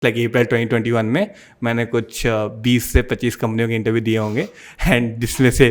Like April 2021 में मैंने कुछ 20 से 25 कंपनियों के इंटरव्यू दिए होंगे एंड जिसमें से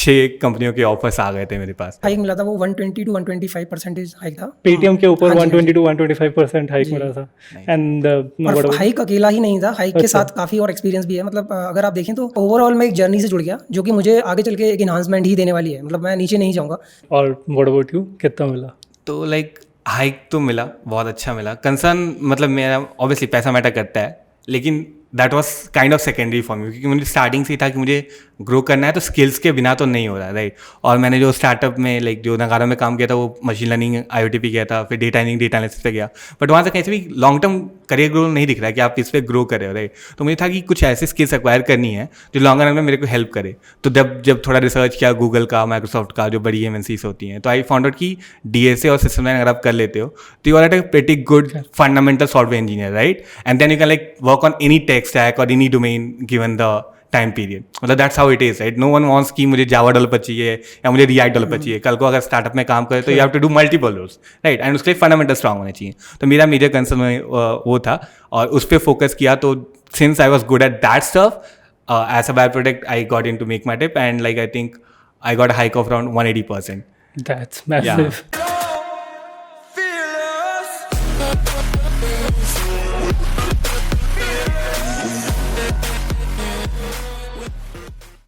6 कंपनियों के ऑफर्स आ गए थे मेरे पास। हाइक मिला था वो 120 to 125% हाइक था। पेटीएम के ऊपर हाँ जी, 120 to 125% हाइक मिला था। एंड और हाइक अकेला ही नहीं था, हाइक के साथ काफी और एक्सपीरियंस भी है। मतलब अगर आप देखें तो ओवरऑल मैं एक जर्नी से जुड़ गया जो कि मुझे आगे चल के एक इन्हांसमेंट ही देने वाली है। मतलब मैं नीचे नहीं जाऊंगा। और व्हाट अबाउट यू, कितना मिला? तो लाइक हाइक तो मिला, बहुत अच्छा मिला। कंसर्न मतलब मेरा ऑब्वियसली पैसा मैटर करता है, लेकिन that was kind of secondary for me, क्योंकि मुझे स्टार्टिंग से ही था कि मुझे ग्रो करना है, तो स्किल्स के बिना तो नहीं हो रहा, राइट। और मैंने जो स्टार्टअप में लाइक जो नगारा में काम किया था वो मशीन लर्निंग IoT पे किया था, फिर डेटा एनालिसिस पे गया, बट वहाँ से कहीं से भी लॉन्ग टर्म करियर ग्रो नहीं दिख रहा है कि आप इस पर ग्रो कर रहे हो, राइट। तो मुझे था कि कुछ ऐसी स्किल्स एक्वायर करनी है जो लॉन्ग रन में मेरे को हेल्प करे। तो जब थोड़ा रिसर्च किया गूगल का, माइक्रोसॉफ्ट का, जो बड़ी MNCs होती हैं, तो आई फाउंड आउट कि DSA और सिस्टम लाइन अगर आप कर लेते हो तो you are at a pretty good fundamental software engineer, right. And then you can like work on any tech stack और any domain given the time period. मतलब that's how it is, right. No one wants कि मुझे Java developer चाहिए या मुझे react developer चाहिए। कल को अगर स्टार्टअप में काम करे तो you have to do multiple roles, right. And उसके लिए फंडामेंटल स्ट्रांग होने चाहिए। तो मेरा मेजर कंसर्न वो था और उस पर फोकस किया। तो since I was good at that stuff, as a by product I got in to Make My Trip and like I think I got hike of around 180%. That's massive.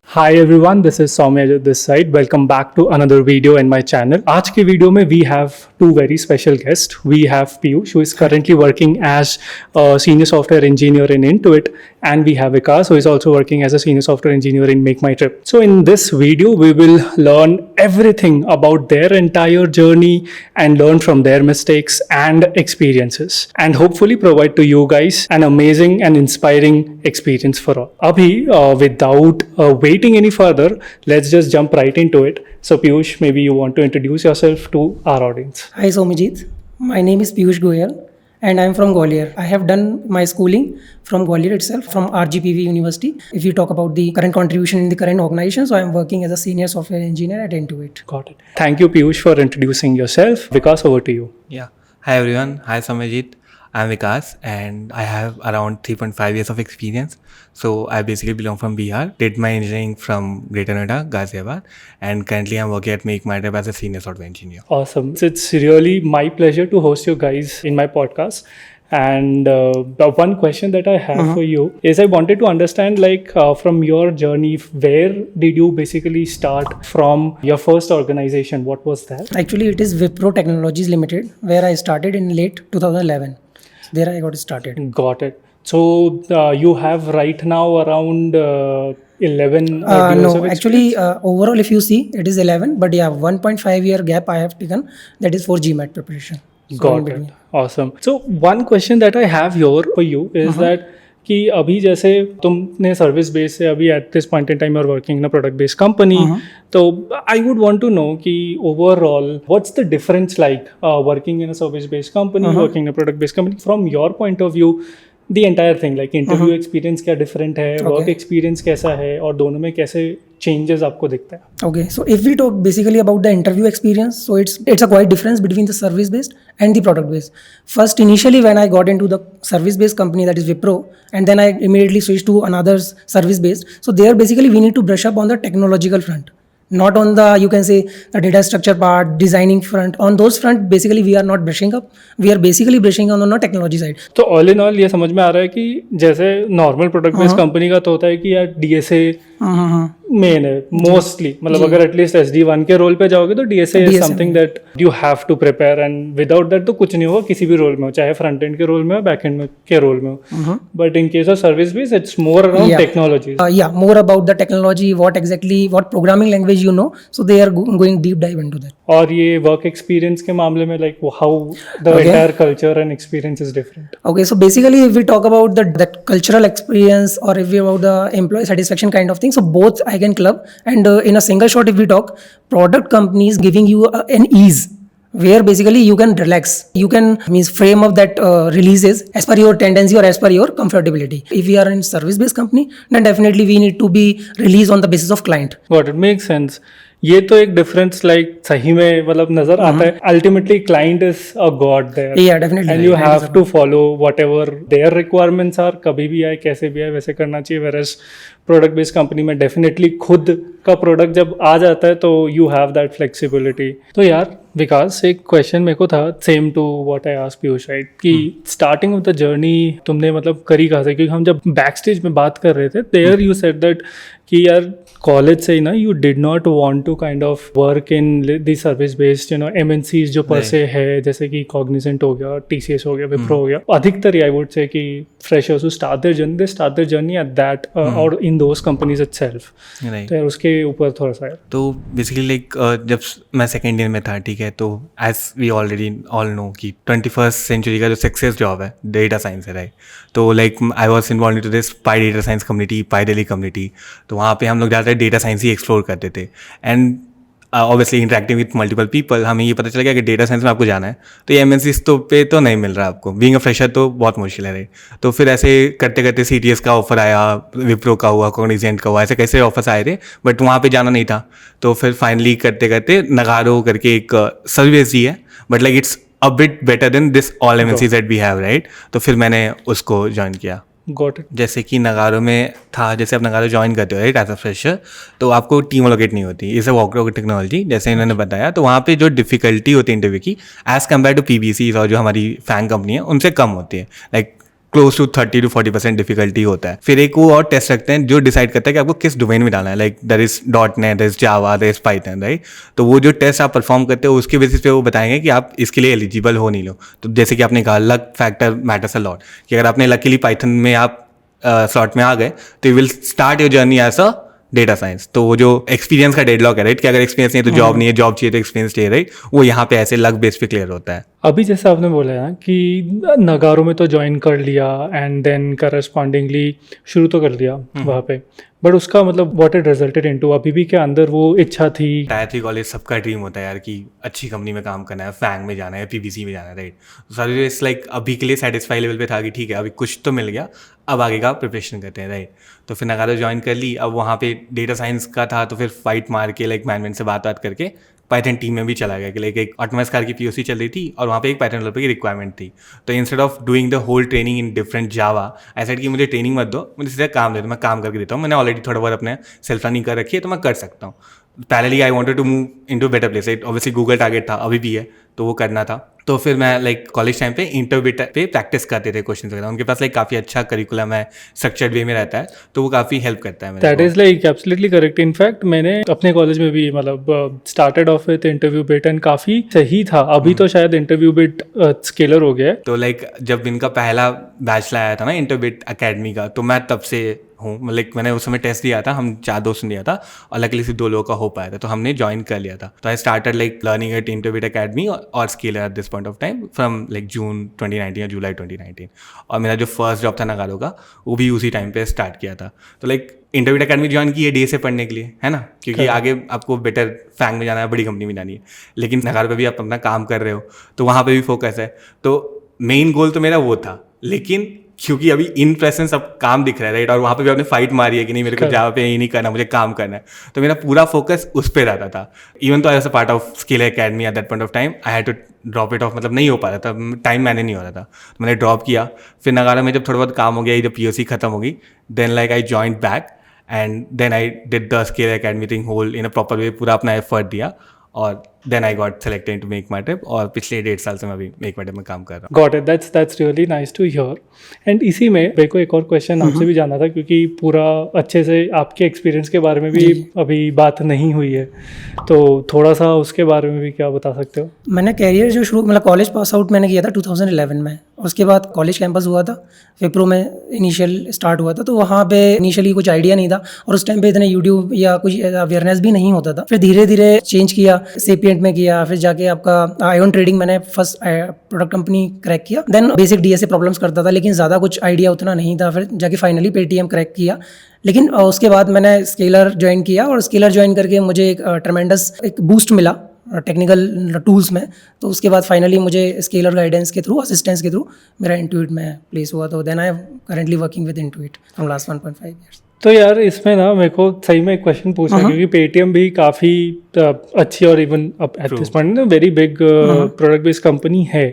Hi everyone, this is Soumya this side. Welcome back to another video in my channel. आज के video में we have two very special guests. We have Piyush, who is currently working as a senior software engineer in Intuit, and we have Vikas, who is also working as a senior software engineer in Make My Trip. So in this video, we will learn everything about their entire journey and learn from their mistakes and experiences, and hopefully provide to you guys an amazing and inspiring experience for all. Abhi, without waiting any further, let's just jump right into it. So Piyush, maybe you want to introduce yourself to our audience. Hi Somijit, my name is Piyush Goyal and I am from Gwalior. I have done my schooling from Gwalior itself, from RGPV University. If you talk about the current contribution in the current organization, so I am working as a senior software engineer at Intuit. Got it. Thank you Piyush for introducing yourself. Vikas, over to you. Yeah. Hi everyone. Hi Samajit. I'm Vikas and I have around 3.5 years of experience. So I basically belong from Bihar, did my engineering from Greater Noida, Ghaziabad, and currently I'm working at Make My Trip as a senior software engineer. Awesome. So it's really my pleasure to host you guys in my podcast. And the one question that I have for you is I wanted to understand, like, from your journey, where did you basically start from your first organization? What was that? Actually, it is Wipro Technologies Limited, where I started in late 2011. There I got started. Got it. So you have right now around 11 years No, of actually, overall, if you see, it is 11. But yeah, 1.5 year gap I have taken. That is for GMAT preparation. So in Got between. it. Awesome. So one question that I have here for you is that कि अभी जैसे तुमने service base से अभी at this point in time you are working in a product based company, तो I would want to know कि overall what's the difference like working in a service based company, working in a product based company, from your point of view the entire thing, like interview experience क्या different है, work experience कैसा है, और दोनों में कैसे changes आपको दिखता है? Okay, so if we talk basically about the interview experience, so it's a quite difference between the service based and the product based. First, initially when I got into the service based company, that is Wipro, and then I immediately switched to another service based. So there basically we need to brush up on the technological front, not on the, you can say, the data structure part, designing front. On those front basically we are not brushing up, we are basically brushing on the technology side. तो all in all ये समझ में आ रहा है कि जैसे normal product based company का तो होता है कि यार DSA मेन है मोस्टली, मतलब अगर एटलीस्ट SD1 के रोल पे जाओगे तो DSA is something that you have to prepare, and without that तो कुछ नहीं होगा किसी भी रोल में हो, चाहे फ्रंट एंड के रोल में हो, बैक एंड के रोल में हो. But in case of service based it's more around technology. Yeah, more about the technology, what programming language you know, so they are going deep dive into that. और ये work experience के मामले में like how the entire culture and experience is different. Okay, so basically if we talk about that cultural experience, or if we about the employee satisfaction kind of thing, so both I can club. And in a single shot if we talk, product companies giving you an ease where basically you can relax, you can frame up that releases as per your tendency or as per your comfortability. If we are in service based company, then definitely we need to be released on the basis of client. Got it, makes sense. ये तो एक difference like सही में मतलब नजर आता है. Ultimately client is a god there Yeah, definitely. And you have to follow whatever their requirements are. कभी भी आए कैसे भी आए वैसे करना चाहिए. वेरएज प्रोडक्ट बेस्ड कंपनी में डेफिनेटली खुद का प्रोडक्ट जब आ जाता है तो यू हैव दैट फ्लेक्सिबिलिटी. तो यार विकास, एक क्वेश्चन मेरे को था same to what I asked Piyush, right, कि स्टार्टिंग ऑफ द जर्नी तुमने मतलब करी कहाँ से? क्योंकि हम जब बैक स्टेज में बात कर रहे थे देयर यू सेड दैट कि यार कॉलेज से ही ना you did not want to kind of work in the service based you know MNCs जो पर से है, जैसे कि कॉग्निजेंट हो गया, टीसीएस हो गया, विप्रो हो गया. अधिकतर आई वुड से कि freshers who start their journey at that और इन दोस कंपनीज इटसेल्फ. तो यार उसके ऊपर थोड़ा सा. तो बेसिकली लाइक जब मैं सेकेंड ईयर में था, ठीक है, तो as we already all know कि 21st सेंचुरी का जो सक्सेस जॉब है डेटा साइंस है, राइट. तो like I was involve to this Py data science community, Py Delhi community. तो वहाँ पे हम लोग ज़्यादातर डेटा साइंस ही एक्सप्लोर करते थे. And obviously interacting with multiple people हमें ये पता चला गया कि डेटा साइंस में आपको जाना है तो ये एमएनसीज तो पे तो नहीं मिल रहा आपको. बीइंग अ फ्रेशर तो बहुत मुश्किल है, राइट. तो फिर ऐसे करते करते सीटीएस का ऑफर आया, विप्रो का हुआ, कॉग्निजेंट का हुआ, ऐसे कैसे ऑफर्स आए थे, बट वहाँ पे जाना नहीं था. तो फिर फाइनली करते करते नगारो करके एक सर्विस ही है, but like it's a bit better than this all MNCs that we have, right. तो फिर मैंने उसको ज्वाइन किया. Got it. जैसे कि नगारो में था, जैसे आप नगारो ज्वाइन करते हो, राइट, एज अ फ्रेशर, तो आपको टीम अलोकेट नहीं होती. इसे वॉक टेक्नोलॉजी जैसे इन्होंने बताया. तो वहाँ पे जो डिफिकल्टी होती है इंटरव्यू की एज कम्पेयर टू पीबीसी और जो हमारी फैंग कंपनी है उनसे कम होती है. Like close to 30 to 40% difficulty होता है. फिर एक वो और टेस्ट रखते हैं जो डिसाइड करता है कि आपको किस डोमेन में डालना है. Like there is .NET, there is Java, there is Python, right. तो वो जो टेस्ट आप परफॉर्म करते हो उसके बेसिस पे वो बताएंगे कि आप इसके लिए एलिजिबल हो नहीं लो. तो जैसे कि आपने कहा luck factor matters a lot, कि अगर आपने लकीली पाइथन में आप स्लॉट में आ गए तो you will start your journey as a data science. तो वो जो एक्सपीरियंस का डेडलॉक है, राइट, कि अगर एक्सपीरियंस नहीं है तो जॉब नहीं है, जॉब चाहिए तो एक्सपीरियंस चाहिए, राइट, वो यहाँ पे ऐसे लक बेस पे क्लियर होता है. अभी जैसे आपने बोला है ना कि नगारो में तो ज्वाइन कर लिया एंड देन करस्पॉन्डिंगली शुरू तो कर लिया वहाँ पे, बट उसका मतलब व्हाट इट रिजल्टेड इनटू, अभी भी क्या अंदर वो इच्छा थी? टायर 3 कॉलेज सबका ड्रीम होता है यार कि अच्छी कंपनी में काम करना है, फैंग में जाना है, पीबीसी में जाना है, राइट. सर इट्स लाइक अभी के लिए सेटिस्फाई लेवल पे था कि ठीक है अभी कुछ तो मिल गया, अब आगे का प्रिपरेशन करते हैं, राइट. तो फिर नगारो ज्वाइन कर ली. अब वहाँ पे डेटा साइंस का था तो फिर फाइट मार के लाइक मैनेजमेंट से बात करके पाइथन टीम में भी चला गया कि लाइक एक ऑटोनमस कार की पीओसी चल रही थी और वहाँ पे एक पाइथन डेवलपर की रिक्वायरमेंट थी. तो instead of doing the whole training in different Java, ऐसा कि मुझे ट्रेनिंग मत दो, मुझे सीधा काम दे दो, मैं काम करके देता हूँ. मैंने ऑलरेडी थोड़ा बहुत अपने सेल्फ रनिंग कर रखी है तो मैं कर सकता हूँ. Parallelly I wanted to move into better place. Obviously Google target था, अभी भी है, तो वो करना था. तो फिर मैं लाइक कॉलेज टाइम पे इंटरव्यू पे प्रैक्टिस करते थे क्वेश्चन वगैरह. उनके पास लाइक काफ़ी अच्छा करिकुलम है, स्ट्रक्चर्ड वे में रहता है, तो वो काफ़ी हेल्प करता है. That is like absolutely correct. In fact मैंने अपने कॉलेज में भी मतलब started off with interview bit and काफ़ी सही था. अभी तो शायद इंटरव्यू बिट स्केलर हो गया है. तो लाइक जब इनका पहला बैच लाया था ना इंटरबिट अकेडमी का, तो मैं तब से हूँ. लाइक मैंने उस समय टेस्ट दिया था, हम 4 दोस्त ने दिया था और लकीली सिर्फ 2 लोगों का हो पाया था, तो हमने ज्वाइन कर लिया था. तो I started like learning at InterviewBit academy और Scaler at this point of time from like June 2019 या जुलाई 2019. और मेरा जो फर्स्ट जॉब था नगारो का वो भी उसी टाइम पे स्टार्ट किया था. तो लाइक इंटरबिट अकेडमी ज्वाइन की है डे से पढ़ने के लिए, है ना, क्योंकि आगे आपको बेटर फैंग में जाना है, बड़ी कंपनी में जानी है. लेकिन नगारो पे भी आप अपना काम कर रहे हो तो वहाँ पे भी फोकस है. तो मेन गोल तो मेरा वो था, लेकिन क्योंकि अभी इन प्रेजेंस अब काम दिख रहा है, राइट, और वहाँ पे भी आपने फाइट मारी है कि नहीं मेरे को जावा पे ही नहीं करना, मुझे काम करना है, तो मेरा पूरा फोकस उस पर रहता था. इवन तो I was a part of skill academy at that point of time, I had to drop it off, मतलब नहीं हो पा रहा था, टाइम मैंने नहीं हो रहा था, तो मैंने ड्रॉप किया. फिर नगारा में जब थोड़ा बहुत काम हो गया, जब पीओसी खत्म होगी, then like I joined back and then I did the skill academy thing whole in a proper way, पूरा अपना एफर्ट दिया और then I got selected to Make My Trip. और पिछले 1.5 साल से मैं अभी मेक माई ट्रिप में काम कर रहा हूँ. Got it. That's really nice to hear. And इसी में मेरे को एक और क्वेश्चन आपसे भी जानना था, क्योंकि पूरा अच्छे से आपके एक्सपीरियंस के बारे में भी अभी बात नहीं हुई है, तो थोड़ा सा उसके बारे में भी क्या बता सकते हो? मैंने कैरियर जो शुरू मतलब कॉलेज पास आउट मैंने किया था 2011 में. उसके बाद कॉलेज कैंपस हुआ था, विप्रो में इनिशियल स्टार्ट हुआ था. तो वहाँ पे इनिशियली कुछ आइडिया नहीं था और उस टाइम पे इतने यूट्यूब या कुछ अवेयरनेस भी नहीं होता था. फिर धीरे धीरे चेंज किया, सेपिएंट में किया, फिर जाके आपका आयोन ट्रेडिंग मैंने फर्स्ट प्रोडक्ट कंपनी क्रैक किया. देन बेसिक डीएसए प्रॉब्लम्स करता था, लेकिन ज़्यादा कुछ आइडिया उतना नहीं था. फिर जाके फाइनली पेटीएम क्रैक किया. लेकिन उसके बाद मैंने स्केलर ज्वाइन किया और स्केलर ज्वाइन करके मुझे एक ट्रेमेंडस एक बूस्ट मिला टेक्निकल टूल्स में. तो उसके बाद फाइनली मुझे स्केलर गाइडेंस के थ्रू, असिस्टेंस के थ्रू मेरा इंटुइट में प्लेस हुआ. तो then I am currently working with Intuit from last 1.5 years. तो यार इसमें ना मेरे को सही में एक क्वेश्चन पूछना है, क्योंकि पेटीएम भी काफ़ी अच्छी और even at this point very big product based company है.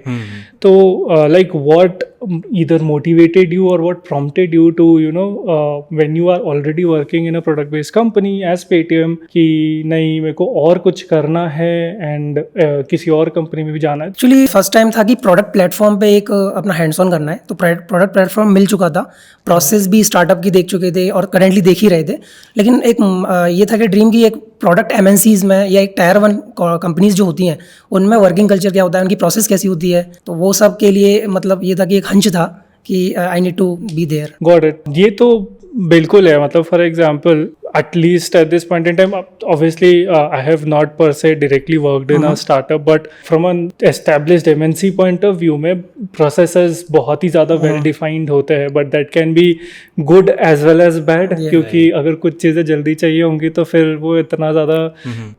तो like what either motivated you or what prompted you to when you are already working in a product based company as Paytm कि नहीं मेरे को और कुछ करना है एंड किसी और कंपनी में भी जाना है. एक्चुअली फर्स्ट टाइम था कि प्रोडक्ट प्लेटफॉर्म पे एक अपना हैंड्स ऑन करना है, तो प्रोडक्ट प्लेटफॉर्म मिल चुका था, प्रोसेस भी स्टार्टअप की देख चुके थे और करेंटली देख ही रहे थे. लेकिन एक ये था कि ड्रीम की एक प्रोडक्ट MNCs में या एक टायर 1 कंपनीज जो होती हैं उनमें वर्किंग कल्चर क्या होता है, उनकी प्रोसेस कैसी होती है, तो वो सब के लिए मतलब ये था कि एक हंच था कि I need to be there. Got it. ये तो बिल्कुल है. मतलब for example at least at this point in time, obviously I have not per se directly worked in a startup, but from an established MNC point of view में processes बहुत ही ज़्यादा well defined होते हैं, but that can be good as well as bad. क्योंकि अगर कुछ चीज़ें जल्दी चाहिए होंगी तो फिर वो इतना ज़्यादा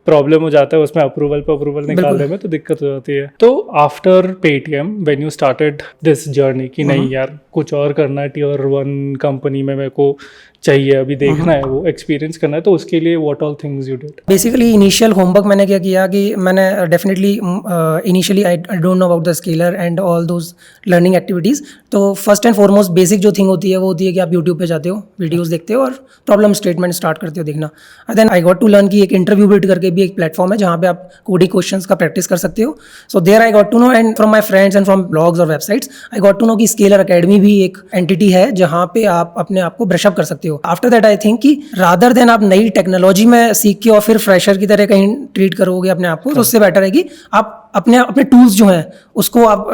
प्रॉब्लम हो जाता है उसमें अप्रूवल निकालने में, तो दिक्कत हो जाती है. तो after Paytm when you started this journey कि नहीं यार कुछ और करना है, Tier 1 कंपनी में मेरे को चाहिए, अभी देखना है, वो एक्सपीरियंस करना है, तो उसके लिए what all things you did? Basically initial homework मैंने क्या किया कि मैंने definitely initially I don't know about the scalar and all those learning activities. तो फर्स्ट एंड फॉरमोस्ट बेसिक जो थिंग होती है वो होती है कि आप यूट्यूब पे जाते हो, वीडियोस देखते हो और प्रॉब्लम स्टेटमेंट स्टार्ट करते हो देखना. Then I got to learn कि एक इंटरव्यू बिल्ड करके भी एक प्लेटफॉर्म है जहाँ पे आप कोडिंग क्वेश्चंस का प्रैक्टिस कर सकते हो. So there I got to know and from my friends and from blogs और websites I got to know कि स्केलर अकेडमी भी एक एंटिटी है जहाँ पे आप अपने आप को ब्रशअप कर सकते हो. आफ्टर दैट आई थिंक कि रादर देन आप नई टेक्नोलॉजी में सीख के और फिर फ्रेशर की तरह कहीं ट्रीट करोगे अपने आप को, तो उससे बेटर है कि आप अपने टूल्स जो हैं उसको आप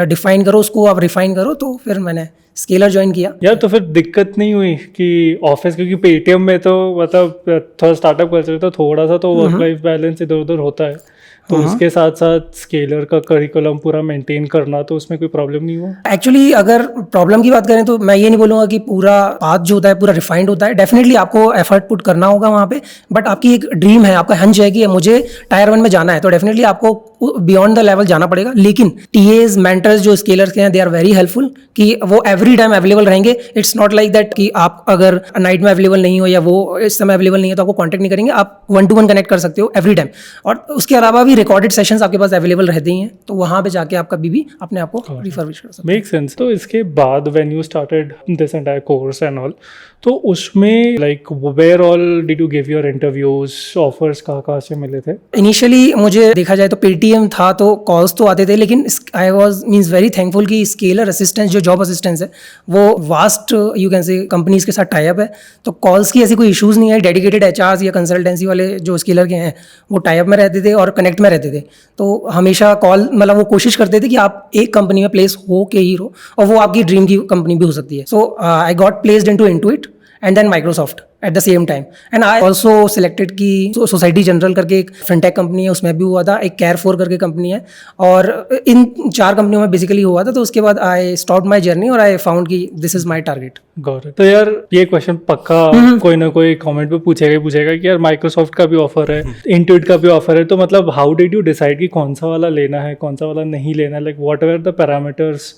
डिफाइन करो, उसको आप रिफाइन करो. तो फिर मैंने स्केलर ज्वाइन किया. यार तो फिर दिक्कत नहीं हुई कि ऑफिस, क्योंकि पेटीएम में तो मतलब थोड़ा स्टार्टअप कल्चर तो थोड़ा सा तो वर्क लाइफ बैलेंस इधर उधर होता है, तो उसके साथ साथ स्केलर का करिकुलम पूरा मेंटेन करना, तो उसमें कोई प्रॉब्लम नहीं हुआ? एक्चुअली अगर प्रॉब्लम की बात करें तो मैं ये नहीं बोलूँगा कि पूरा पाथ जो होता है पूरा रिफाइंड होता है. डेफिनेटली आपको एफर्ट पुट करना होगा वहाँ पे, बट आपकी एक ड्रीम है, आपका हंच है कि मुझे टायर 1 में जाना है, तो डेफिनेटली आपको बियॉन्ड द लेवल जाना पड़ेगा. लेकिन टीएज मेंटर्स जो स्केलर्स के हैं दे आर वेरी हेल्पफुल कि वो एवरी टाइम अवेलेबल रहेंगे. इट्स नॉट लाइक दैट कि आप अगर नाइट में अवेलेबल नहीं हो या वो इस समय अवेलेबल नहीं है तो आपको कॉन्टैक्ट नहीं करेंगे. आप 1-to-1 कनेक्ट कर सकते हो एवरी टाइम. और उसके अलावा भी रिकॉर्डेड सेशंस आपके पास अवेलेबल रहते ही हैं, तो वहाँ पे जाके आप कभी भी अपने आप को रिफर्बिश कर सकते हो. Make sense. तो इसके बाद when you started this entire course and all, तो उसमें like where all did you give your interviews, offers कहाँ से मिले थे? इनिशियली मुझे देखा जाए तो पेटीएम था तो कॉल्स तो आते थे, लेकिन I was means very thankful कि स्केलर असिस्टेंस जो जॉब असिस्टेंस है वो वास्ट यू कैन से कंपनीज के साथ टाई अप है, तो कॉल्स की ऐसी कोई इश्यूज नहीं है. डेडिकेटेड एचआर्स या कंसल्टेंसी वाले जो स्केलर के हैं वो टाई अप में रहते थे और कनेक्ट में रहते थे, तो हमेशा कॉल मतलब वो कोशिश करते थे कि आप एक कंपनी में प्लेस हो के ही रहो, और वो आपकी ड्रीम की कंपनी भी हो सकती है. So I got placed into Intuit and then Microsoft at the same time. And I also selected की सोसाइटी जनरल करके एक फिनटेक कंपनी है, उसमें भी हुआ था. एक Care4 करके कंपनी है, और इन 4 कंपनियों में बेसिकली हुआ था. तो उसके बाद आई स्टॉप माई जर्नी और आई फाउंड कि this is my target. Got it. तो यार ये क्वेश्चन पक्का कोई ना कोई कमेंट पे पूछेगा कि यार माइक्रोसॉफ्ट का भी ऑफर है, Intuit का भी ऑफर है, तो मतलब हाउ डिड यू डिसाइड कि कौन सा वाला लेना है, कौन सा वाला नहीं लेना, like what were the parameters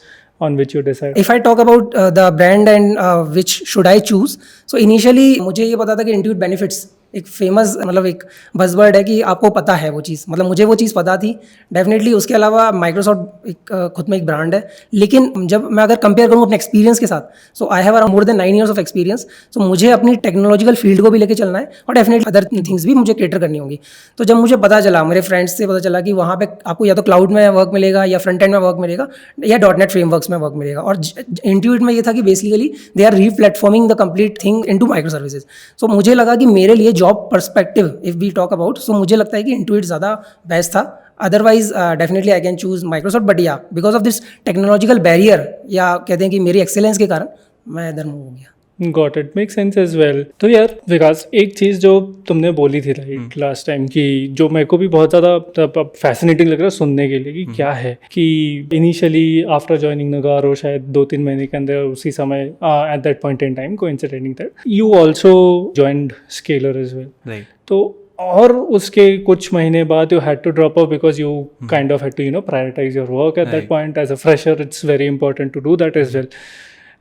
on which you decide? If I talk about the brand and which should I choose, so initially मुझे ये पता था कि Intuit benefits एक फेमस मतलब एक बज़वर्ड है कि आपको पता है वो चीज़, मतलब मुझे वो चीज़ पता थी डेफिनेटली. उसके अलावा माइक्रोसॉफ्ट एक खुद में एक ब्रांड है, लेकिन जब मैं अगर कंपेयर करूँ अपने एक्सपीरियंस के साथ, so I have around more than 9 years ऑफ एक्सपीरियंस. सो मुझे अपनी टेक्नोलॉजिकल फील्ड को भी लेके चलना है और डेफिनेटली अदर थिंग्स भी मुझे केटर करनी होंगी. तो जब मुझे पता चला, मेरे फ्रेंड्स से पता चला कि वहाँ पे आपको या तो क्लाउड में वर्क मिलेगा या फ्रंट एंड में वर्क मिलेगा या .NET फ्रेमवर्क्स में वर्क मिलेगा, और Intuit में ये था कि basically they are replatforming the complete thing into microservices. So मुझे लगा कि मेरे लिए job perspective if we talk about, so मुझे लगता है कि Intuit ज़्यादा बेस्ट था. Otherwise definitely I can choose Microsoft, but या because of this technological barrier या कहते हैं कि मेरी एक्सेलेंस के कारण मैं इधर मूव हो गया. Got it, make sense as well. तो यार विकास, एक चीज़ जो तुमने बोली थी राइट लास्ट टाइम की, जो मेरे को भी बहुत ज़्यादा फैसिनेटिंग लग रहा है सुनने के लिए कि क्या है कि इनिशियली आफ्टर जॉइनिंग नगारो शायद 2-3 महीने के अंदर उसी समय at that point in time coinciding that you also joined Scaler as well, right? तो और उसके कुछ महीने बाद you had to drop off because you kind of had to prioritise your work at that point. As a fresher it's very important to do that as well.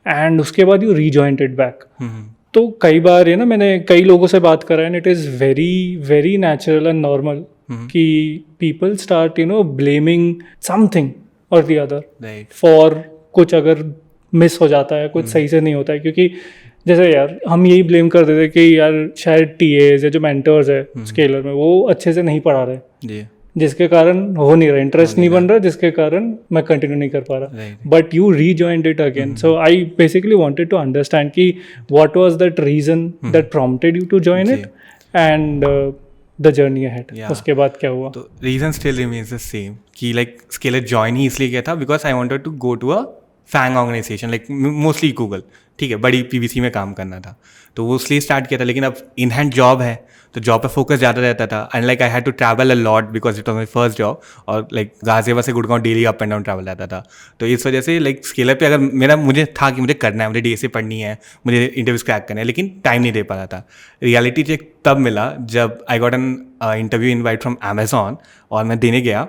And उसके बाद you रीजॉइंटेड back. तो कई बार ये ना मैंने कई लोगों से बात करा and it is very very natural and normal कि पीपल स्टार्ट ब्लेमिंग समथिंग और द अदर राइट फॉर कुछ अगर मिस हो जाता है, कुछ सही से नहीं होता है, क्योंकि जैसे यार हम यही ब्लेम कर देते कि यार शायद टीएज या जो मेंटर्स है स्केलर में वो अच्छे से नहीं पढ़ा रहे, जी जिसके कारण हो नहीं रहा, इंटरेस्ट नहीं बन रहा, जिसके कारण मैं कंटिन्यू नहीं कर पा रहा. Right. But you rejoined it again. So I basically wanted to understand कि what was that reason that prompted you to join it and the journey ahead. Yeah. उसके बाद क्या हुआ? तो reason still remains the same कि like Scaler join ही इसलिए किया था because I wanted to go to a FAANG organisation like mostly Google, ठीक है, बड़ी पीवीसी में काम करना था तो वो इसलिए स्टार्ट किया था. लेकिन अब इन हैंड जॉब है तो जॉब पे फोकस ज़्यादा रहता था and like I had to travel a lot because it was my first job और लाइक गाजियाबाद से Gurgaon daily up and down travel रहता था. तो इस वजह से लाइक स्केलर पे अगर मुझे था कि मुझे करना है, मुझे डीएसए पढ़नी है, मुझे इंटरव्यूज क्रैक करना है, लेकिन टाइम नहीं दे पा रहा था. रियलिटी चेक तब मिला जब I got an interview invite from Amazon और मैं देने गया,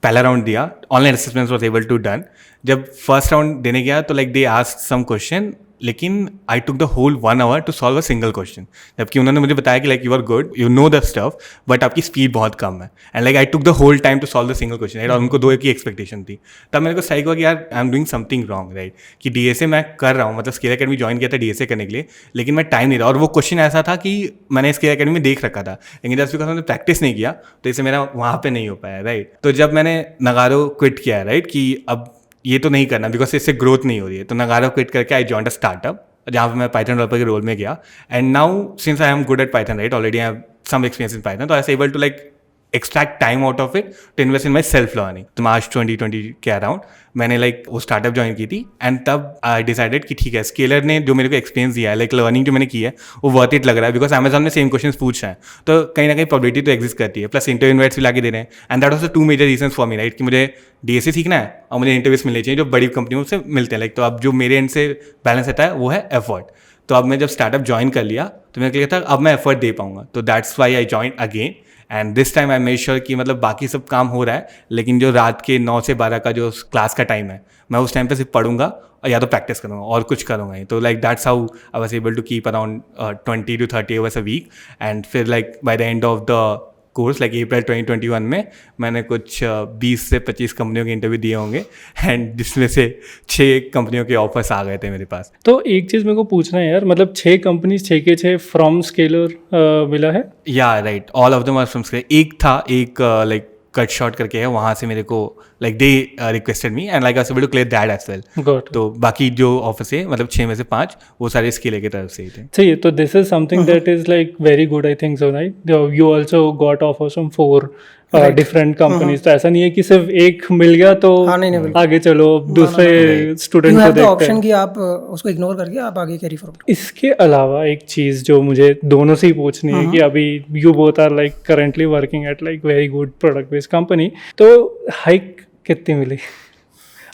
पहला राउंड दिया, online assessment was able to done. जब फर्स्ट राउंड देने गया तो like they asked some question, लेकिन I took the whole 1 hour to solve a single question. जबकि उन्होंने मुझे बताया कि like you are good, you know the stuff, but आपकी स्पीड बहुत कम है and like I took the whole time to solve the single question, right. और उनको 2 की एक्सपेक्टेशन थी. तब मेरे को सही हुआ कि यार I am doing something wrong, right, कि डीएसए मैं कर रहा हूँ, मतलब स्केल अकेडमी ज्वाइन किया था डीएसए करने के लिए, लेकिन मैं टाइम नहीं रहा. और वो क्वेश्चन ऐसा था कि मैंने स्केल अकेडमी में देख रखा था, लेकिन जस्ट बिकॉज मैंने प्रैक्टिस नहीं किया तो इससे मेरा वहाँ पे नहीं हो पाया, राइट. तो जब मैंने नगारो क्विट किया, राइट, कि अब ये तो नहीं करना बिकॉज इससे ग्रोथ नहीं हो रही है, तो नगारो क्विट करके आई जॉइंड अ स्टार्टअप जहाँ पे मैं पाइथन डेवलपर के रोल में गया. And now since I am good at Python, right, already I have some experience in Python, तो I able to like extract time out of it to invest in my self learning. तो March 2020 के around मैंने like वो startup join की थी and तब I decided कि ठीक है, स्केलर ने जो मेरे को एक्सपीरियंस दिया है, लाइक लर्निंग जो मैंने की है वो वर्थ इट लग रहा है बिकॉज अमेजॉन में सेम क्वेश्चन पूछ रहे हैं, तो कहीं ना कहीं प्रोबेबिलिटी तो एग्जिस्ट करती है, प्लस इंटरव्यू इन्वाइट्स भी लाके दे रहे हैं. And that was the 2 major reason for me, right, कि मुझे डीएसए सीखना है और मुझे इंटरव्यूज मिलने चाहिए जो बड़ी कंपनियों से मिलते हैं. लाइक तो अब जो मेरे एंड से बैलेंस रहता है वो है एफर्ट. तो अब मैं जब स्टार्टअप ज्वाइन कर लिया तो मेरे को लगा था अब मैं एफर्ट दे पाऊंगा, तो that's why I join again. And this time I make sure कि मतलब बाकी सब काम हो रहा है, लेकिन जो रात के 9 से 12 का जो क्लास का टाइम है मैं उस टाइम पे सिर्फ पढ़ूंगा और या तो प्रैक्टिस करूँगा और कुछ करूँगा ही. तो like that's how I was able to keep around 20 to 30 hours a week. And फिर like by the end of the course like April 2021 में मैंने कुछ 20 से 25 कंपनियों के इंटरव्यू दिए होंगे एंड जिसमें से 6 कंपनियों के ऑफर्स आ गए थे मेरे पास. तो एक चीज़ मेरे को पूछना है यार, मतलब 6 कंपनीज 6 के 6 फ्रॉम स्केलर मिला है? या right, all of them are from Scaler. एक था, एक लाइक कट शॉट करके है, वहाँ से मेरे को like they requested me and like I was able to clear that as well. Got. तो बाकी जो ऑफिस है मतलब 6 में से 5 वो सारे स्केलर की तरफ से ही थे. सही है. तो this is something that is like very good, I think so, right. You also got offers from 4 different companies. तो ऐसा नहीं है कि सिर्फ एक मिल गया तो हाँ, नहीं, आगे चलो दूसरे स्टूडेंट यू को हैव द देखते ऑप्शन हैं. कि आप उसको इग्नोर करके आप आगे कैरी फॉरवर्ड. इसके अलावा एक चीज़ जो मुझे दोनों से ही पूछनी है कि अभी you both are like currently working at like very good product based company, तो हाइक कितनी मिली?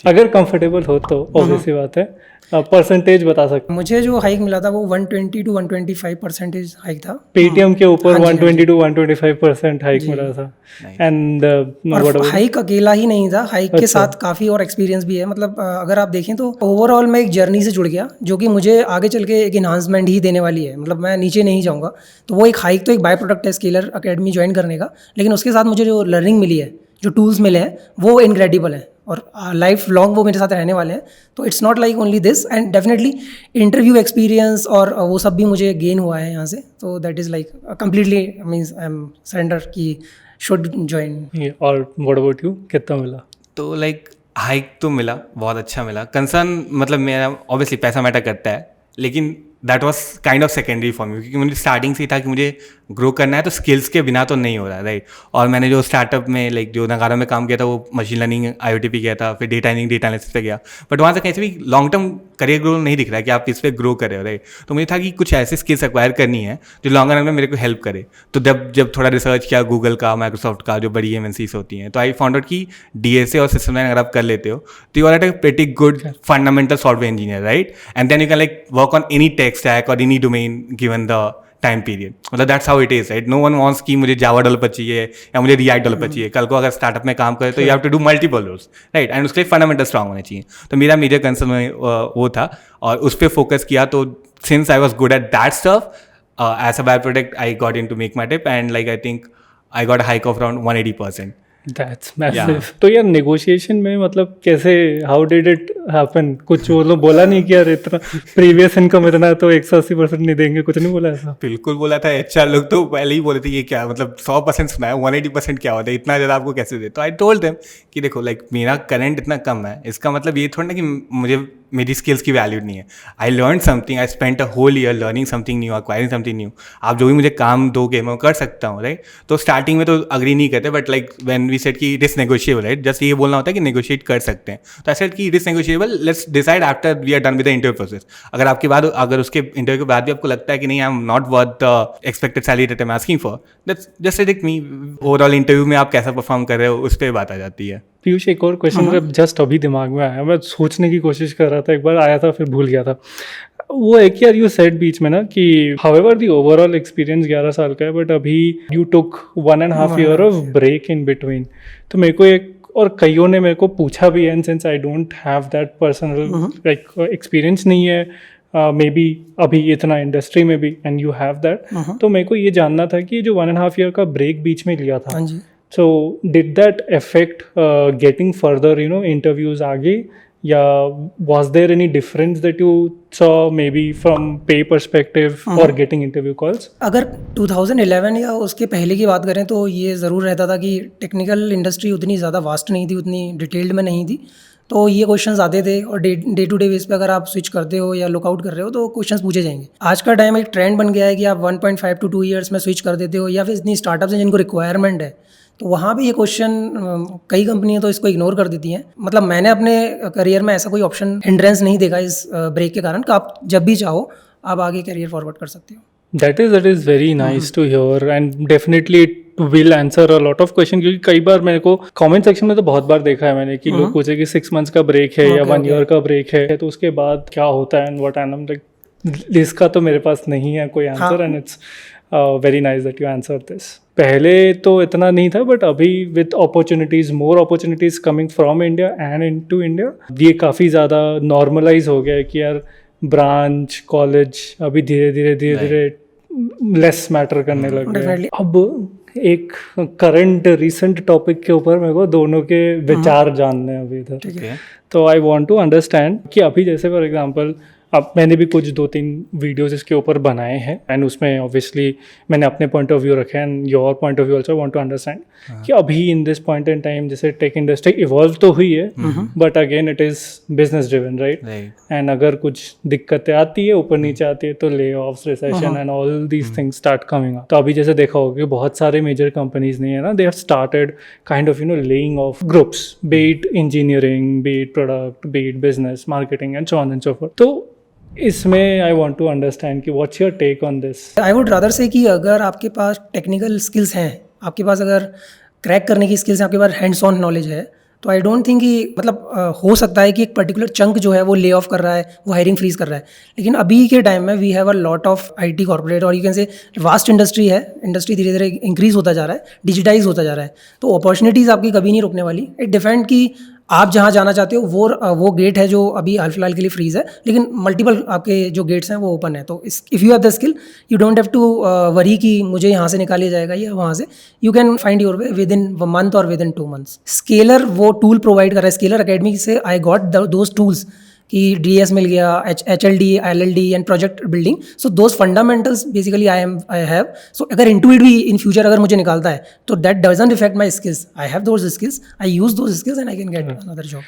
अगर कंफर्टेबल हो तो ऑब्वियसली बात है, परसेंटेज बता सकते. मुझे जो हाइक मिला था वो 120 to 125% हाइक था. पेटीएम के ऊपर 120 to 125% हाइक मिला था. एंड और हाइक अकेला ही नहीं था, हाइक के साथ काफ़ी और एक्सपीरियंस भी है. मतलब अगर आप देखें तो ओवरऑल मैं एक जर्नी से जुड़ गया जो कि मुझे आगे चल के एक इन्हांसमेंट ही देने वाली है. मतलब मैं नीचे नहीं जाऊँगा. तो वो एक हाइक तो एक बाय प्रोडक्ट है स्केलर अकेडमी ज्वाइन करने का, लेकिन उसके साथ मुझे जो लर्निंग मिली है, जो टूल्स मिले हैं, वो इनक्रेडिबल है और लाइफ लॉन्ग वो मेरे साथ रहने वाले हैं. तो it's not like only this, and definitely interview experience और वो सब भी मुझे गेन हुआ है यहाँ से. तो that is like completely means I am surrender की शुड ज्वाइन. और व्हाट अबाउट यू, कितना मिला? तो लाइक हाइक तो मिला, बहुत अच्छा मिला. कंसर्न मतलब मेरा ऑब्वियसली पैसा मैटर करता है, लेकिन that was kind of secondary for me क्योंकि मुझे स्टार्टिंग से ही था कि मुझे ग्रो करना है, तो स्किल्स के बिना तो नहीं हो रहा है, राइट. और मैंने जो स्टार्टअप में लाइक जो नगारा में काम किया था वो मशीन लर्निंग IoT पे किया था, फिर डेटा एनालिसिस पे गया, बट वहाँ से कहीं से भी लॉन्ग टर्म करियर ग्रो नहीं दिख रहा है कि आप इस पर ग्रो कर रहे हो, राइट. तो मुझे था कि कुछ ऐसे स्किल्स एक्वायर करनी है जो लॉन्ग रन में मेरे को हेल्प करे. तो जब थोड़ा रिसर्च किया गूगल का, माइक्रोसॉफ्ट का, जो बड़ी MNCs होती हैं, तो आई फाउंड आउट कि DSA और सिस्टम लाइन अगर आप कर लेते हो तो you are at a pretty good fundamental software engineer, right. And then you can like work on any tech stack और any domain given the time period. मतलब that's how it is, right. No one wants कि मुझे Java developer चाहिए या मुझे react developer चाहिए. कल को अगर स्टार्टअप में काम करे तो you have to do multiple roles, right. And उसके लिए फंडामेंटल स्ट्रांग होने चाहिए. तो मेरा मेजर कंसर्न वो था और उस पर फोकस किया. तो since I was good at that stuff, as a byproduct, I got into Make My Tip, and like I think I got a hike of around 180%. That's massive. तो यार negotiation में मतलब कैसे, हाउ डिड इट हैपन? कुछ वो लोग बोला नहीं कि यार इतना प्रीवियस इनकम इतना है तो 180% नहीं देंगे, कुछ नहीं बोला ऐसा? बिल्कुल बोला था। HR लोग तो पहले ही बोले थे ये क्या मतलब 100% सुना है, 180% क्या होता है, इतना ज़्यादा आपको कैसे दे? तो आई टोल्ड देम कि देखो लाइक मेरा करंट इतना कम है, इसका मतलब ये थोड़ा ना कि मुझे मेरी स्किल्स की वैल्यू नहीं है। I learn something, I spent a whole year learning something new, acquiring something new. आप जो भी मुझे काम दोगे मैं कर सकता हूँ, राइट? तो स्टार्टिंग में तो अग्री नहीं करते, but like when we said कि it is negotiable, right? Just ये बोलना होता है कि नेगोशिएट कर सकते हैं। तो आई सेड कि it is negotiable, let's decide after we are done with the interview process. अगर उसके इंटरव्यू के बाद भी आपको लगता है कि नहीं, I am not worth the expected salary that I am asking for, that's just reject me. Overall interview में आप कैसा परफॉर्म कर रहे हो उस पर बात आ जाती है। पीयूष, एक और क्वेश्चन मेरे जस्ट अभी दिमाग में आया, मैं सोचने की कोशिश कर रहा था, एक बार आया था फिर भूल गया था। वो है कि यार यू सेड बीच में ना कि हाउएवर द ओवरऑल एक्सपीरियंस 11 साल का है, बट अभी you took 1.5 year of break in between. तो मेरे को एक, और कईयों ने मेरे को पूछा भी है, and since I don't have that personal like experience नहीं है मे बी अभी इतना इंडस्ट्री में भी, एंड यू हैव दैट, तो मेरे को ये जानना था कि जो 1.5 ईयर का ब्रेक बीच में लिया था, so did that affect getting further interviews आगे, या was there any difference that you saw maybe from pay perspective or getting interview calls? अगर 2011 या उसके पहले की बात करें तो ये ज़रूर रहता था कि टेक्निकल इंडस्ट्री उतनी ज़्यादा वास्ट नहीं थी, उतनी डिटेल्ड में नहीं थी, तो ये क्वेश्चंस आते थे, और डे टू डे बेस पे अगर आप स्विच करते हो या लुकआउट कर रहे हो तो क्वेश्चंस पूछे जाएंगे। आज का टाइम एक ट्रेंड बन गया है कि आप 1.5 to 2 ईयर्स में स्विच कर देते हो, या फिर इतनी स्टार्टअप्स हैं जिनको रिक्वायरमेंट है, तो वहाँ भी ये क्वेश्चन कई कंपनियां तो इसको इग्नोर कर देती हैं। मतलब मैंने अपने करियर में ऐसा कोई ऑप्शन हिंड्रेंस नहीं देखा इस ब्रेक के कारण, कि आप जब भी चाहो आप आगे करियर फॉरवर्ड कर सकते हो। That is very nice to hear, and definitely it will answer a lot of question, क्योंकि कई बार मेरे को कमेंट सेक्शन में तो बहुत बार देखा है मैंने कि लोग पूछे कि 6 months का ब्रेक है या 1 year का ब्रेक है, तो उसके बाद क्या होता है एंड व्हाट, एंड लाइक इसका तो मेरे पास नहीं है कोई answer, and it's very nice that you answer this. पहले तो इतना नहीं था, बट अभी with opportunities, more opportunities coming from India and into India, ये काफ़ी ज़्यादा नॉर्मलाइज हो गया है कि यार ब्रांच कॉलेज अभी धीरे धीरे लेस मैटर करने लग गए। अब एक करंट रिसेंट टॉपिक के ऊपर मेरे को दोनों के विचार जानने हैं अभी इधर, तो आई वांट टू अंडरस्टैंड कि अभी जैसे फॉर एग्जांपल अब मैंने भी कुछ 2-3 वीडियोज़ इसके ऊपर बनाए हैं, एंड उसमें ऑब्वियसली मैंने अपने पॉइंट ऑफ व्यू रखे हैं, and your point of view also want to understand कि अभी in this point in time जैसे टेक इंडस्ट्री इवॉल्व तो हुई है, but again it is business driven, right? And अगर कुछ दिक्कतें आती है, ऊपर नीचे आती है, तो ले offs, recession and all these things start coming up. तो अभी जैसे देखा होगा कि बहुत सारे मेजर कंपनीज नहीं है ना, they have started kind of laying off groups, be it engineering, be it product, be it business, marketing and so on and so forth. तो इसमें आई वांट टू अंडरस्टैंड कि what's your take on this? I would rather say कि अगर आपके पास technical skills हैं, आपके पास अगर crack करने की स्किल्स हैं, आपके पास हैंड्स ऑन नॉलेज है, तो आई डोंट थिंक कि मतलब हो सकता है कि एक पर्टिकुलर चंक जो है वो ले ऑफ कर रहा है, वो हायरिंग फ्रीज कर रहा है। लेकिन अभी के टाइम में we have a lot of IT corporate, और you can say vast industry है, इंडस्ट्री धीरे धीरे इंक्रीज होता जा रहा है, डिजिटाइज होता जा रहा है, तो अपॉर्चुनिटीज़ आपकी कभी नहीं रुकने वाली। इट डिपेंड कि आप जहाँ जाना चाहते हो वो गेट है जो अभी हाल फिलहाल के लिए फ्रीज है, लेकिन मल्टीपल आपके जो गेट्स हैं वो ओपन है। तो if you have the skill, you don't have to worry कि मुझे यहाँ से निकालिया जाएगा या वहाँ से, you can find your way within month और विद इन 2 months। स्केलर वो टूल प्रोवाइड कर रहा है, स्केलर अकेडमी से आई गॉट दोज टूल्स कि DS मिल गया, HLD, LLD and project building. So those fundamentals basically I have. So अगर इंटुइट भी इन फ्यूचर अगर मुझे निकालता है तो that doesn't effect my skills. I have those skills, I use those skills and I can get another job.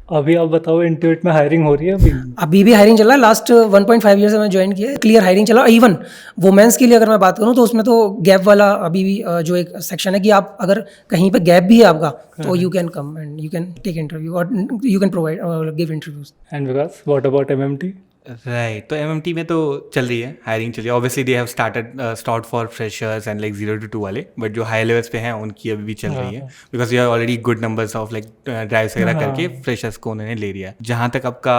अभी आप बताओ, इंटुइट में हायरिंग हो रही है? अभी भी हायरिंग चल रहा है। लास्ट 1.5 ईयर से मैं ज्वाइन किया है, क्लियर हायरिंग चला। इवन वुमेन्स के लिए अगर मैं बात करूँ तो उसमें तो गैप वाला अभी भी जो एक सेक्शन है कि आप अगर कहीं पे गैप भी है आपका, तो you can come and you can take interview और you can provide give interviews. And Vikas, what about MMT? Right, तो MMT में तो चल रही है, हायरिंग चल रही है। Obviously they have start for freshers and like 0 to 2 वाले, बट जो हाई लेवल्स पे हैं उनकी अभी भी चल रही है, because you are already good numbers of like drives वगैरह करके फ्रेशर्स को उन्होंने ले लिया। जहाँ तक आपका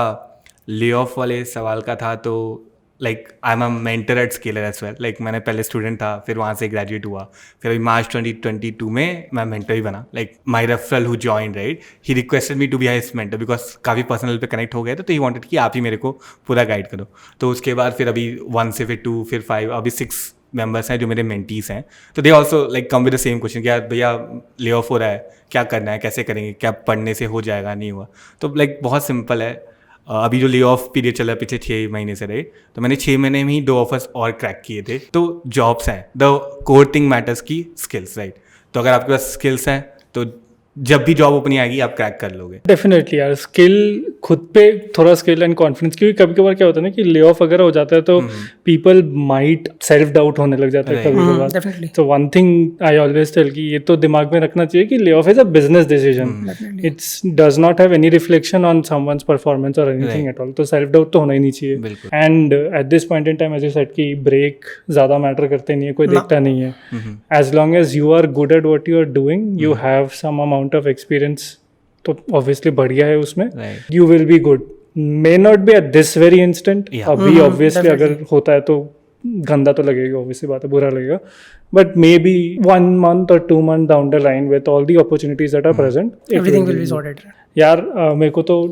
ले ऑफ वाले सवाल का था, तो like I am a mentor at Scaler as well. Like मैंने पहले स्टूडेंट था, फिर वहाँ से ग्रेजुएट हुआ, फिर अभी मार्च 2022 में मैं मेंटर ही बना. Like my referral who join, right, he requested me to be his mentor because काफ़ी पर्सनल पे कनेक्ट हो गए थे, तो ही वांटेड कि आप ही मेरे को पूरा गाइड करो. तो उसके बाद फिर अभी 1 से फिर 2 फिर 5 अभी 6 मेंबर्स हैं जो मेरे मेंटीज हैं. तो they also like come with the same question, क्या भैया ले ऑफ हो रहा है, क्या करना है, कैसे करेंगे, क्या पढ़ने से हो जाएगा, नहीं हुआ. तो लाइक बहुत सिंपल है. अभी जो ले ऑफ पीरियड चला पिछले 6 महीने से, रहे, तो मैंने 6 महीने में ही 2 ऑफर्स और क्रैक किए थे. तो जॉब्स हैं, द कोर थिंग मैटर्स की स्किल्स, राइट. तो अगर आपके पास स्किल्स हैं तो जब भी जॉब ओपनिंग आएगी आप क्रैक कर लोगे. डेफिनेटली यार, स्किल खुद पे थोड़ा स्किल एंड कॉन्फिडेंस, क्योंकि कभी कभार क्या होता है ना कि ले ऑफ अगर हो जाता है तो पीपल माइट सेल्फ डाउट होने लग जाता है कभी कभार. Definitely. तो one thing I always tell कि ये तो दिमाग में रखना चाहिए कि lay off is a business decision. It's does not have any reflection on someone's performance और एनीथिंग एट ऑल. तो सेल्फ डाउट तो होना ही नहीं चाहिए. And at this point in time as you said कि ब्रेक ज़्यादा मैटर करते नहीं है, कोई देखता नहीं है. As long as you are good at what you are doing, you have some amount of experience, तो ऑब्वियसली बढ़िया है उसमें. You will be good. May not be at this very instant. अभी ऑब्वियसली अगर होता है तो गंदा तो लगेगा, ऑब्वियसली बात है, बुरा लगेगा. But may be 1 month or 2 months down the line with all the opportunities that are present, Everything will be sorted. यार मेरे को तो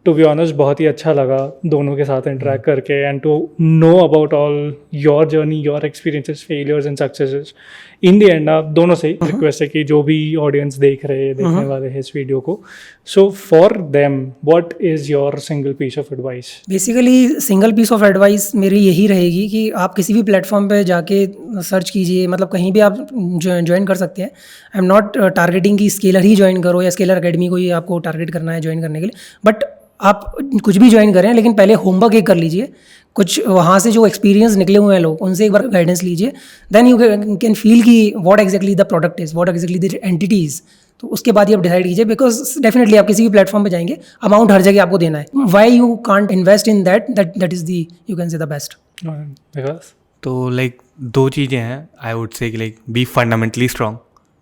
टू बी ऑनेस्ट बहुत ही अच्छा लगा दोनों के साथ इंटरेक्ट करके and to know about all your journey, your experiences, failures and successes. In the end आप दोनों से रिक्वेस्ट है कि जो भी ऑडियंस देखने वाले हैं इस वीडियो को, so for them what is your single piece of advice? Basically single piece of advice मेरी यही रहेगी कि आप किसी भी प्लेटफॉर्म पे जाके सर्च कीजिए, मतलब कहीं भी आप ज्वाइन कर सकते हैं. आई एम नॉट टारगेटिंग कि स्केलर ही ज्वाइन करो या स्केलर अकेडमी को ही आपको टारगेट करना है ज्वाइन करने के लिए. बट आप कुछ भी ज्वाइन करें, लेकिन पहले होमवर्क एक कर लीजिए. कुछ वहाँ से जो एक्सपीरियंस निकले हुए हैं लोग, उनसे एक बार गाइडेंस लीजिए. देन यू कैन फील कि what exactly the product is, what exactly the entities. तो उसके बाद ही आप डिसाइड कीजिए, बिकॉज डेफिनेटली आप किसी भी प्लेटफॉर्म पे जाएंगे, अमाउंट हर जगह आपको देना है. Why you can't invest in that is the, you can से द बेस्ट. तो लाइक 2 चीज़ें हैं आई वुड से कि लाइक बी फंडामेंटली स्ट्रॉन्ग.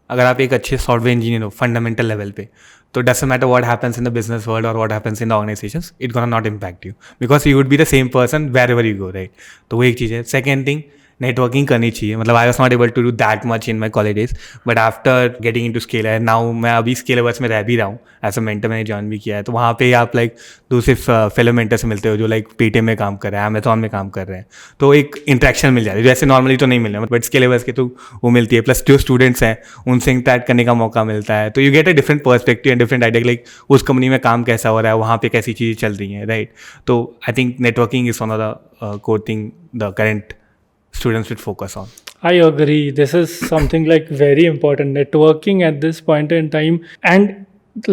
अगर आप एक अच्छे सॉफ्टवेयर इंजीनियर हो फंडामेंटल लेवल पे, तो doesn't matter what happens in the business world और what happens in the organisations, it gonna not impact you because you would be the same person wherever you go, right. तो वो एक चीज़ है. Second thing, networking करनी चाहिए. मतलब I was not able to do that much in my college days, but after getting in to Scaler, now मैं अभी Scalerverse में रह भी रहा हूँ, एज अ मेंटर मैंने ज्वाइन भी किया है. तो वहाँ पे आप लाइक दूसरे फेलो मेंटर से मिलते हो जो लाइक पेटीएम में काम कर रहे हैं, अमेजॉन में काम कर रहे हैं. तो एक इंटरेक्शन मिल जाती है जो ऐसे नॉर्मली तो नहीं मिल रहा, बट स्केलरवर्स के तो वो मिलती है. प्लस जो स्टूडेंट्स हैं उनसे इंटरेक्ट करने का मौका मिलता है. तो you get a different perspective and different idea, like उस कंपनी में काम कैसा हो रहा है, वहाँ पे कैसी चीज़ें चल रही हैं, राइट. तो I think networking is one of the core thing the current students should focus on. I agree. This is something like very important. Networking at this point in time, and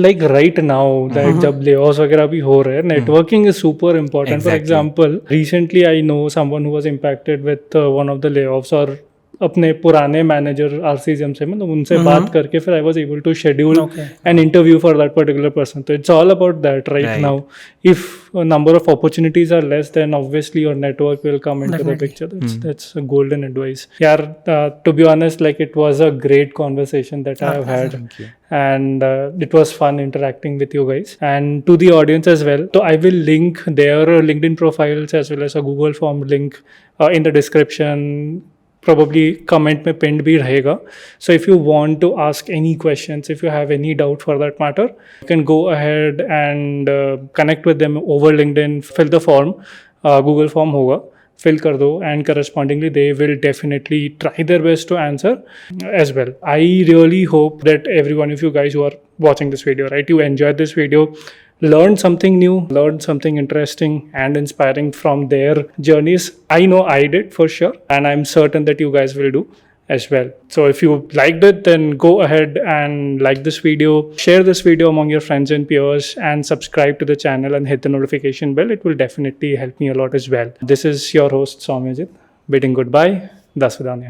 like right now, like जब layoffs वगैरह भी हो रहे हैं, networking is super important. Exactly. For example, recently I know someone who was impacted with one of the layoffs, और अपने पुराने manager RCSM से मतलब उनसे बात करके फिर I was able to schedule an interview for that particular person. तो it's all about that right now. If number of opportunities are less then obviously your network will come into the picture. That's a golden advice. यार to be honest, like it was a great conversation that I have had. And it was fun interacting with you guys and to the audience as well. So I will link their LinkedIn profiles as well as a Google form link in the description. Probably comment में pinned भी रहेगा. So if you want to ask any questions, if you have any doubt for that matter, you can go ahead and connect with them over LinkedIn. Fill the form, Google form होगा, fill कर दो, and correspondingly they will definitely try their best to answer as well. I really hope that every one of you guys who are watching this video, right, you enjoyed this video, learned something new, learned something interesting and inspiring from their journeys. I know I did for sure, and I'm certain that you guys will do as well. So if you liked it, then go ahead and like this video, share this video among your friends and peers, and subscribe to the channel and hit the notification bell. It will definitely help me a lot as well. This is your host Soumyajit bidding goodbye. Das Vidanya.